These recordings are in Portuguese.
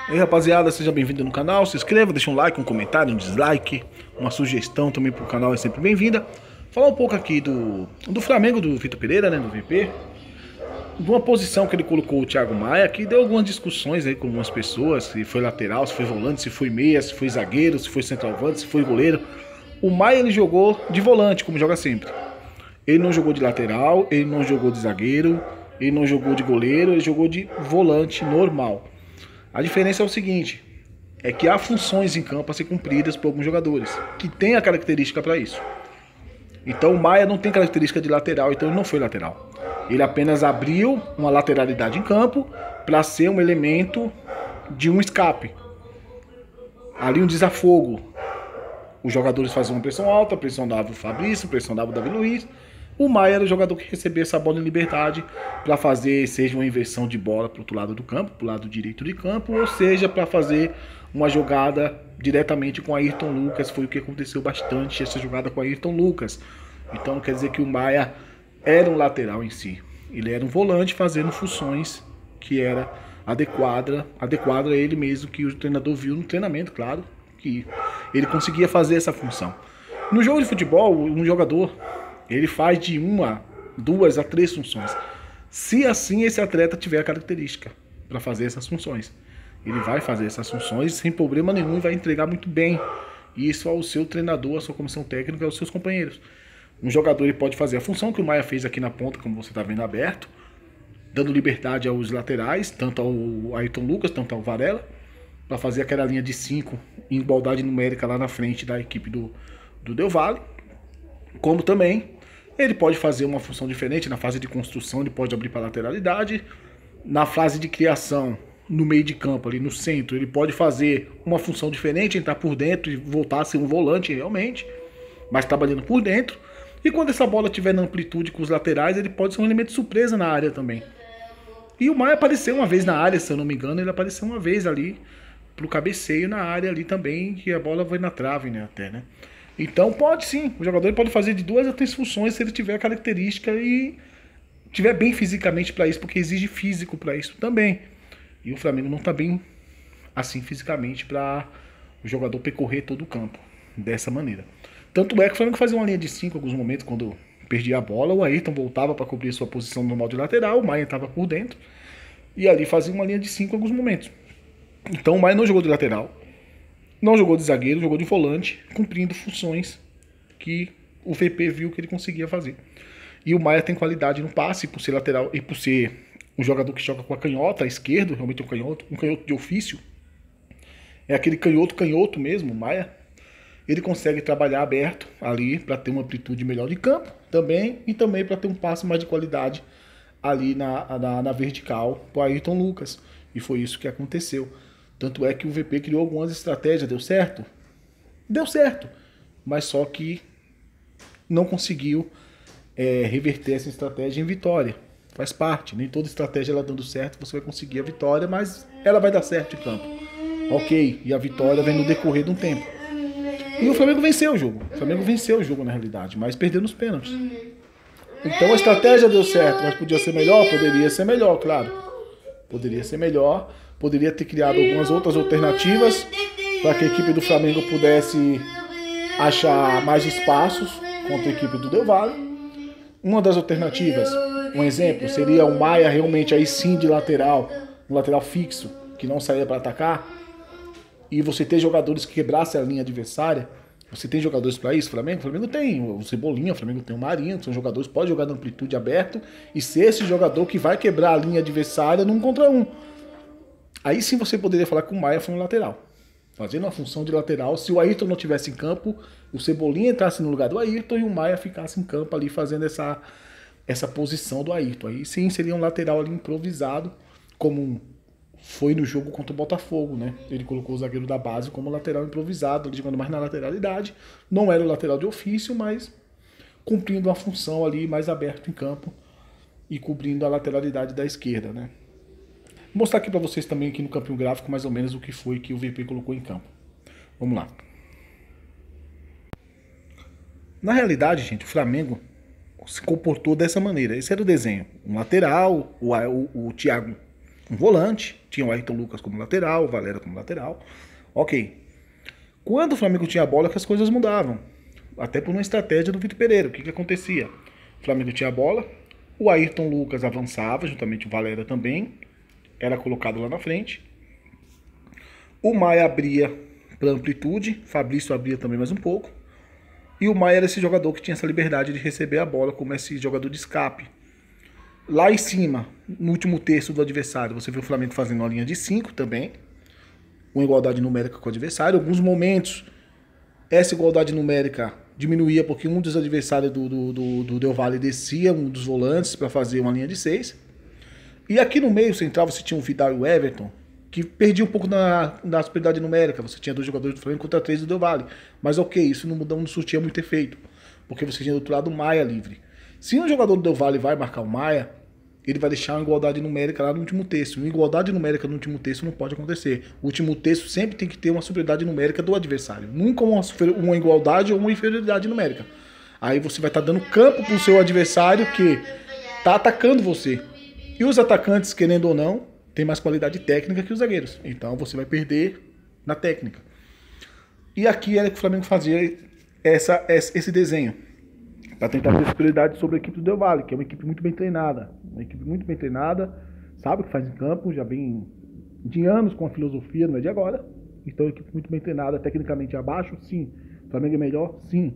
E aí, rapaziada, seja bem-vindo no canal, se inscreva, deixa um like, um comentário, um dislike, uma sugestão também pro canal é sempre bem-vinda. Falar um pouco aqui do Flamengo, do Vitor Pereira, né, do VP, de uma posição que ele colocou o Thiago Maia, que deu algumas discussões aí com algumas pessoas, se foi lateral, se foi volante, se foi meia, se foi zagueiro, se foi centroavante, se foi goleiro. O Maia ele jogou de volante, como joga sempre. Ele não jogou de lateral, ele não jogou de zagueiro, ele não jogou de goleiro, ele jogou de volante normal. A diferença é o seguinte, é que há funções em campo a ser cumpridas por alguns jogadores, que têm a característica para isso. Então o Maia não tem característica de lateral, então ele não foi lateral. Ele apenas abriu uma lateralidade em campo para ser um elemento de um escape. Ali um desafogo. Os jogadores faziam uma pressão alta, pressionava o Fabrício, pressionava o Davi Luiz. O Maia era o jogador que recebia essa bola em liberdade para fazer, seja uma inversão de bola para o outro lado do campo, para o lado direito de campo, ou seja, para fazer uma jogada diretamente com Ayrton Lucas. Foi o que aconteceu bastante, essa jogada com Ayrton Lucas. Então quer dizer que o Maia era um lateral em si. Ele era um volante fazendo funções que era adequada a ele mesmo, que o treinador viu no treinamento, claro, que ele conseguia fazer essa função. No jogo de futebol, um jogador ele faz de uma, duas a três funções. Se assim esse atleta tiver a característica para fazer essas funções, ele vai fazer essas funções sem problema nenhum e vai entregar muito bem. Isso ao seu treinador, à sua comissão técnica, aos seus companheiros. Um jogador ele pode fazer a função que o Maia fez aqui na ponta, como você está vendo aberto, dando liberdade aos laterais, tanto ao Ayrton Lucas, tanto ao Varela, para fazer aquela linha de 5 em igualdade numérica lá na frente da equipe do Del Valle. Como também ele pode fazer uma função diferente na fase de construção, ele pode abrir para a lateralidade. Na fase de criação, no meio de campo, ali no centro, ele pode fazer uma função diferente, entrar por dentro e voltar a ser um volante realmente, mas trabalhando por dentro. E quando essa bola estiver na amplitude com os laterais, ele pode ser um elemento de surpresa na área também. E o Maia apareceu uma vez na área, se eu não me engano, ele apareceu uma vez ali pro cabeceio na área ali também, que a bola vai na trave, né, até, né? Então pode sim, o jogador pode fazer de duas a três funções se ele tiver a característica e tiver bem fisicamente para isso, porque exige físico para isso também. E o Flamengo não está bem assim fisicamente para o jogador percorrer todo o campo dessa maneira. Tanto é que o Flamengo fazia uma linha de 5 em alguns momentos quando perdia a bola, o Ayrton voltava para cobrir sua posição normal de lateral, o Maia estava por dentro e ali fazia uma linha de 5 em alguns momentos. Então o Maia não jogou de lateral, não jogou de zagueiro, jogou de volante, cumprindo funções que o VP viu que ele conseguia fazer. E o Maia tem qualidade no passe, por ser lateral e por ser um jogador que joga com a canhota, a esquerdo, realmente um canhoto de ofício. É aquele canhoto mesmo, o Maia. Ele consegue trabalhar aberto ali para ter uma amplitude melhor de campo também, e também para ter um passe mais de qualidade ali na vertical para o Ayrton Lucas. E foi isso que aconteceu. Tanto é que o VP criou algumas estratégias, deu certo? Deu certo, mas só que não conseguiu reverter essa estratégia em vitória. Faz parte, nem toda estratégia ela dando certo você vai conseguir a vitória, mas ela vai dar certo em campo. Ok, e a vitória vem no decorrer de um tempo. E o Flamengo venceu o jogo. O Flamengo venceu o jogo na realidade, mas perdeu nos pênaltis. Então a estratégia deu certo, mas podia ser melhor? Poderia ser melhor, claro. Poderia ser melhor. Poderia ter criado algumas outras alternativas para que a equipe do Flamengo pudesse achar mais espaços contra a equipe do Del Valle. Uma das alternativas, um exemplo, seria o Maia realmente aí sim de lateral, um lateral fixo, que não saía para atacar, e você ter jogadores que quebrassem a linha adversária. Você tem jogadores para isso, Flamengo? O Flamengo tem o Cebolinha, o Flamengo tem o Marinho, são jogadores que podem jogar na amplitude aberta e ser esse jogador que vai quebrar a linha adversária num contra um. Aí sim você poderia falar que o Maia foi um lateral, fazendo uma função de lateral. Se o Ayrton não estivesse em campo, o Cebolinha entrasse no lugar do Ayrton e o Maia ficasse em campo ali fazendo essa posição do Ayrton. Aí sim seria um lateral ali improvisado, como foi no jogo contra o Botafogo, né? Ele colocou o zagueiro da base como lateral improvisado, ele jogando mais na lateralidade. Não era o lateral de ofício, mas cumprindo uma função ali mais aberto em campo e cobrindo a lateralidade da esquerda, né? Vou mostrar aqui para vocês também aqui no campinho gráfico mais ou menos o que foi que o VP colocou em campo. Vamos lá. Na realidade, gente, o Flamengo se comportou dessa maneira. Esse era o desenho. Um lateral, o Thiago um volante, tinha o Ayrton Lucas como lateral, o Valera como lateral. Ok. Quando o Flamengo tinha a bola, que as coisas mudavam. Até por uma estratégia do Vitor Pereira. O que acontecia? O Flamengo tinha a bola, o Ayrton Lucas avançava, juntamente o Valera também, era colocado lá na frente. O Maia abria para amplitude, Fabrício abria também mais um pouco. E o Maia era esse jogador que tinha essa liberdade de receber a bola como esse jogador de escape. Lá em cima, no último terço do adversário, você viu o Flamengo fazendo uma linha de 5 também, uma igualdade numérica com o adversário. Em alguns momentos, essa igualdade numérica diminuía porque um dos adversários do Del Valle descia, um dos volantes, para fazer uma linha de 6. E aqui no meio central você tinha o Vidal e o Everton, que perdia um pouco na superioridade numérica. Você tinha 2 jogadores do Flamengo contra 3 do Del Valle. Mas ok, isso não surtia muito efeito, porque você tinha do outro lado o Maia livre. Se um jogador do Del Valle vai marcar o Maia, ele vai deixar uma igualdade numérica lá no último terço. Uma igualdade numérica no último terço não pode acontecer. O último terço sempre tem que ter uma superioridade numérica do adversário. Nunca uma igualdade ou uma inferioridade numérica. Aí você vai estar dando campo para o seu adversário que está atacando você. E os atacantes, querendo ou não, têm mais qualidade técnica que os zagueiros. Então você vai perder na técnica. E aqui era que o Flamengo fazia esse desenho para tentar ter superioridade sobre a equipe do Del Valle, que é uma equipe muito bem treinada. Uma equipe muito bem treinada, sabe o que faz em campo, já vem de anos com a filosofia, não é de agora. Então, é uma equipe muito bem treinada, tecnicamente abaixo, sim. O Flamengo é melhor, sim.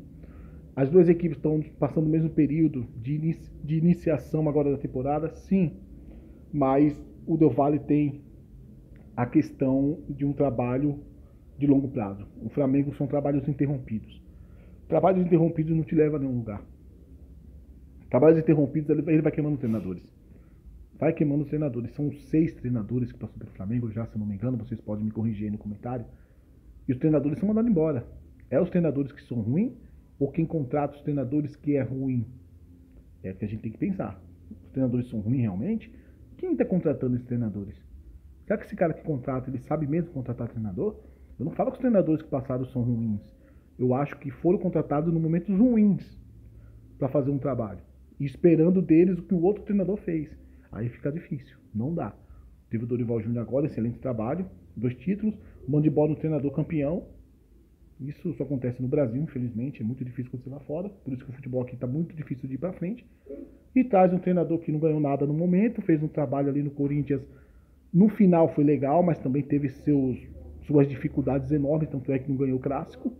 As duas equipes estão passando o mesmo período de iniciação agora da temporada, sim. Mas o Del Valle tem a questão de um trabalho de longo prazo. O Flamengo são trabalhos interrompidos. Trabalhos interrompidos não te levam a nenhum lugar. Trabalhos interrompidos, ele vai queimando treinadores. Vai queimando os treinadores. São 6 treinadores que passam pelo Flamengo, já se eu não me engano, vocês podem me corrigir aí no comentário. E os treinadores são mandados embora. É os treinadores que são ruins ou quem contrata os treinadores que é ruim? É o que a gente tem que pensar. Os treinadores são ruins realmente? Quem está contratando esses treinadores? Será que esse cara que contrata, ele sabe mesmo contratar treinador? Eu não falo que os treinadores que passaram são ruins. Eu acho que foram contratados em momentos ruins para fazer um trabalho. E esperando deles o que o outro treinador fez. Aí fica difícil. Não dá. Teve o Dorival Júnior agora, excelente trabalho. 2 títulos. Manda de bola no treinador campeão. Isso só acontece no Brasil, infelizmente. É muito difícil acontecer lá fora. Por isso que o futebol aqui está muito difícil de ir para frente. E traz um treinador que não ganhou nada no momento. Fez um trabalho ali no Corinthians. No final foi legal, mas também teve suas dificuldades enormes. Tanto é que não ganhou o clássico.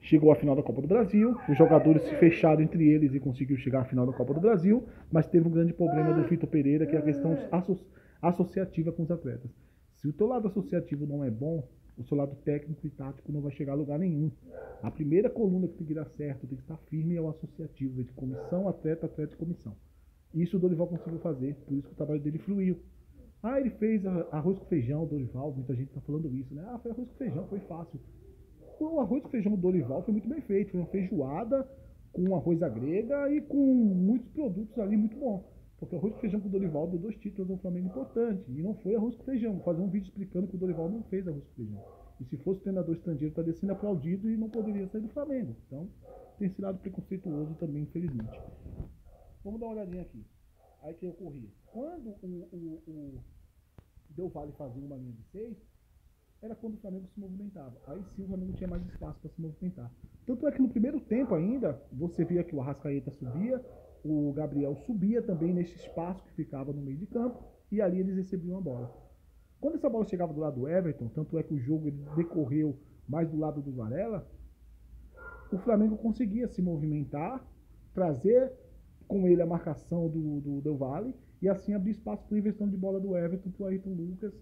Chegou à final da Copa do Brasil, os jogadores se fecharam entre eles e conseguiu chegar à final da Copa do Brasil, mas teve um grande problema do Vitor Pereira, que é a questão associativa com os atletas. Se o teu lado associativo não é bom, o seu lado técnico e tático não vai chegar a lugar nenhum. A primeira coluna que tem que dar certo, tem que estar firme, é o associativo, de comissão, atleta, atleta e comissão. Isso o Dorival conseguiu fazer, por isso que o trabalho dele fluiu. Ah, ele fez arroz com feijão, Dorival, muita gente está falando isso, né? Ah, foi arroz com feijão, foi fácil. O arroz com feijão do Dorival foi muito bem feito. Foi uma feijoada com arroz à grega e com muitos produtos ali muito bom. Porque o arroz com feijão com o Dorival deu 2 títulos do Flamengo importantes. E não foi arroz com feijão. Vou fazer um vídeo explicando que o Dorival não fez arroz com feijão. E se fosse treinador estrangeiro, estaria sendo aplaudido e não poderia sair do Flamengo. Então, tem esse lado preconceituoso também, infelizmente. Vamos dar uma olhadinha aqui. Aí que ocorria. Quando o Del Valle fazia uma linha de 6, era quando o Flamengo se movimentava. Aí sim o Flamengo tinha mais espaço para se movimentar. Tanto é que no primeiro tempo ainda, você via que o Arrascaeta subia, o Gabriel subia também nesse espaço que ficava no meio de campo, e ali eles recebiam a bola. Quando essa bola chegava do lado do Everton, tanto é que o jogo ele decorreu mais do lado do Varela, o Flamengo conseguia se movimentar, trazer com ele a marcação do Del Valle, e assim abrir espaço para a inversão de bola do Everton para o Ayrton Lucas,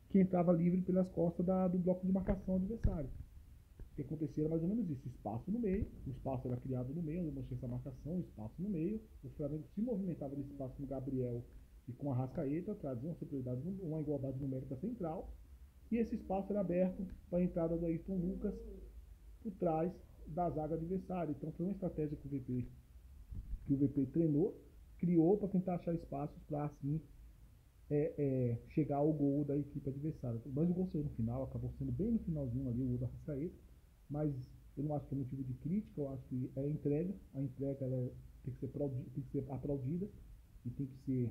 que entrava livre pelas costas do bloco de marcação adversário. O que acontecia era mais ou menos isso, espaço no meio, o espaço era criado no meio, eu mostrei essa marcação, espaço no meio, o Flamengo se movimentava nesse espaço com o Gabriel e com a Arrascaeta, trazia uma superioridade, uma igualdade numérica central, e esse espaço era aberto para a entrada do Ayrton Lucas por trás da zaga adversária. Então foi uma estratégia que o VP treinou, criou para tentar achar espaços para assim chegar ao gol da equipe adversária. Mas o gol saiu no final, acabou sendo bem no finalzinho ali o gol da Arrascaeta, mas eu não acho que é motivo de crítica, eu acho que é a entrega tem que ser aplaudida e tem que ser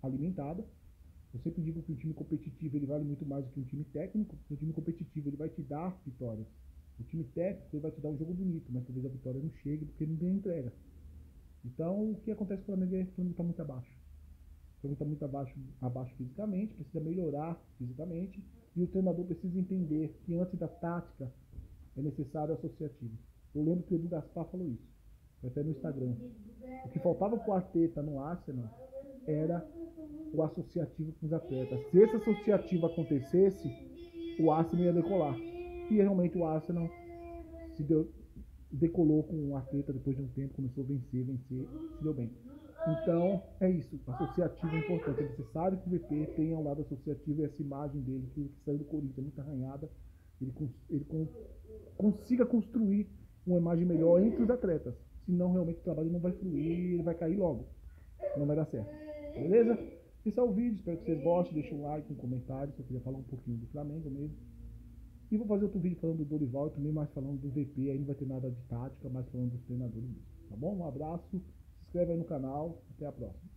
alimentada. Eu sempre digo que um time competitivo ele vale muito mais do que um time técnico, porque o time competitivo ele vai te dar vitórias. O time técnico ele vai te dar um jogo bonito, mas talvez a vitória não chegue porque não tem entrega. Então, o que acontece com o Flamengo é que o Flamengo está muito abaixo. O Flamengo está muito abaixo fisicamente, precisa melhorar fisicamente, e o treinador precisa entender que antes da tática é necessário associativo. Eu lembro que o Edu Gaspar falou isso, foi até no Instagram. O que faltava para o Arteta no Arsenal era o associativo com os atletas. Se esse associativo acontecesse, o Arsenal ia decolar. E realmente o Arsenal decolou com o Arteta depois de um tempo, começou a vencer, se deu bem. Então, é isso. Associativo é importante. É necessário que o VP tenha um lado associativo e essa imagem dele, que saiu do Corinthians, muito arranhada, ele consiga construir uma imagem melhor entre os atletas. Senão, realmente, o trabalho não vai fluir, ele vai cair logo. Não vai dar certo. Beleza? Esse é o vídeo. Espero que vocês gostem. Deixa um like, um comentário. Se eu quiser falar um pouquinho do Flamengo mesmo. E vou fazer outro vídeo falando do Dorival e também mais falando do VP. Aí não vai ter nada de tática, mais falando dos treinadores mesmo. Tá bom? Um abraço. Se inscreve aí no canal. Até a próxima.